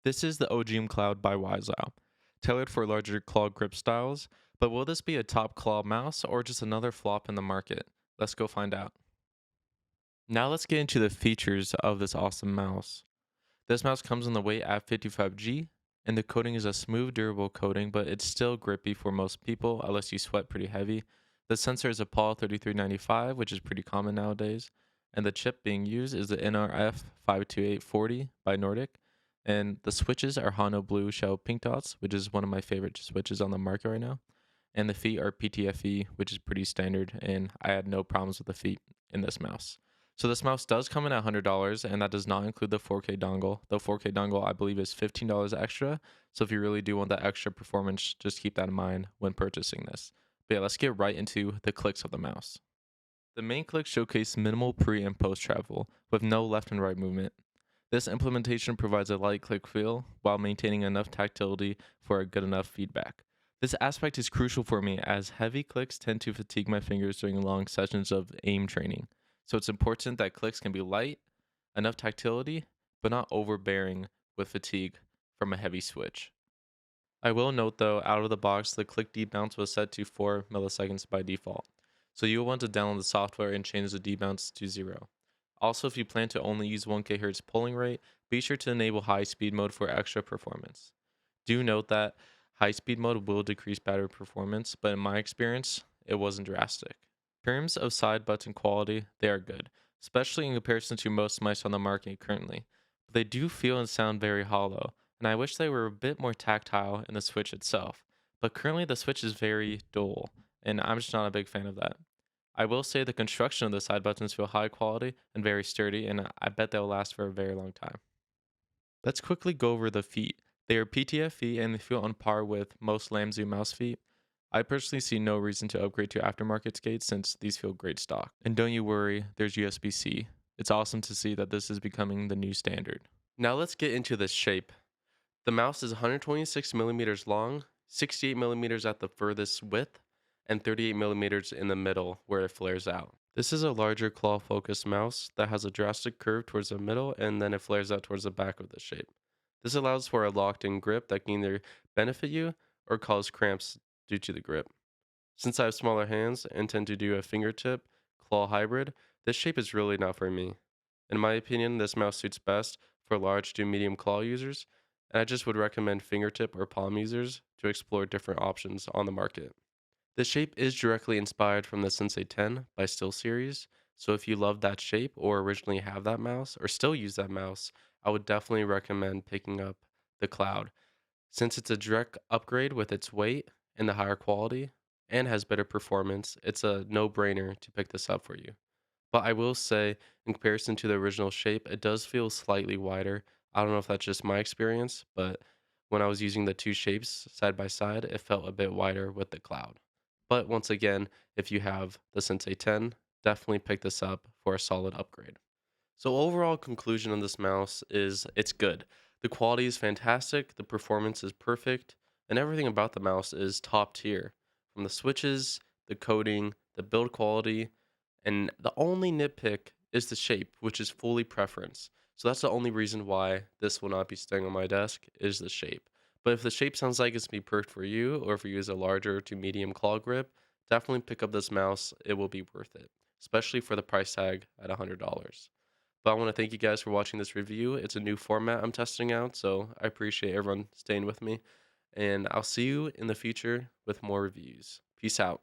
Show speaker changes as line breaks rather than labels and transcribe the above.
This is the OGM Cloud by Waizowl, tailored for larger claw grip styles, but will this be a top claw mouse or just another flop in the market? Let's go find out. Now let's get into the features of this awesome mouse. This mouse comes in the weight at 55G, and the coating is a smooth, durable coating, but it's still grippy for most people unless you sweat pretty heavy. The sensor is a PAL 3395, which is pretty common nowadays, and the chip being used is the NRF 52840 by Nordic. And the switches are Hano Blue Shell Pink Dots, which is one of my favorite switches on the market right now. And the feet are PTFE, which is pretty standard, and I had no problems with the feet in this mouse. So this mouse does come in at $100, and that does not include the 4K dongle. The 4K dongle, I believe, is $15 extra. So if you really do want that extra performance, just keep that in mind when purchasing this. But yeah, let's get right into the clicks of the mouse. The main clicks showcase minimal pre and post travel, with no left and right movement. This implementation provides a light click feel while maintaining enough tactility for a good enough feedback. This aspect is crucial for me as heavy clicks tend to fatigue my fingers during long sessions of aim training. So it's important that clicks can be light, enough tactility, but not overbearing with fatigue from a heavy switch. I will note though, out of the box, the click debounce was set to 4 milliseconds by default. So you will want to download the software and change the debounce to 0. Also, if you plan to only use 1 kHz polling rate, be sure to enable high speed mode for extra performance. Do note that high speed mode will decrease battery performance, but in my experience, it wasn't drastic. In terms of side button quality, they are good, especially in comparison to most mice on the market currently. But they do feel and sound very hollow, and I wish they were a bit more tactile in the Switch itself. But currently, the Switch is very dull, and I'm just not a big fan of that. I will say the construction of the side buttons feel high quality and very sturdy, and I bet they'll last for a very long time. Let's quickly go over the feet. They are PTFE and they feel on par with most Lamzu mouse feet. I personally see no reason to upgrade to aftermarket skates since these feel great stock. And don't you worry, there's USB-C. It's awesome to see that this is becoming the new standard. Now let's get into the shape. The mouse is 126 millimeters long, 68 millimeters at the furthest width, and 38 millimeters in the middle where it flares out. This is a larger claw focused mouse that has a drastic curve towards the middle and then it flares out towards the back of the shape. This allows for a locked in grip that can either benefit you or cause cramps due to the grip. Since I have smaller hands and tend to do a fingertip claw hybrid, this shape is really not for me. In my opinion, this mouse suits best for large to medium claw users, and I just would recommend fingertip or palm users to explore different options on the market. The shape is directly inspired from the Sensei 10 by SteelSeries, so if you love that shape or originally have that mouse or still use that mouse, I would definitely recommend picking up the Cloud. Since it's a direct upgrade with its weight and the higher quality and has better performance, it's a no-brainer to pick this up for you. But I will say, in comparison to the original shape, it does feel slightly wider. I don't know if that's just my experience, but when I was using the two shapes side by side, it felt a bit wider with the Cloud. But once again, if you have the Sensei 10, definitely pick this up for a solid upgrade. So overall conclusion on this mouse is it's good. The quality is fantastic, the performance is perfect, and everything about the mouse is top tier. From the switches, the coding, the build quality, and the only nitpick is the shape, which is fully preference. So that's the only reason why this will not be staying on my desk is the shape. But if the shape sounds like it's gonna be perfect for you, or if you use a larger to medium claw grip, definitely pick up this mouse. It will be worth it, especially for the price tag at $100. But I want to thank you guys for watching this review. It's a new format I'm testing out, so I appreciate everyone staying with me. And I'll see you in the future with more reviews. Peace out.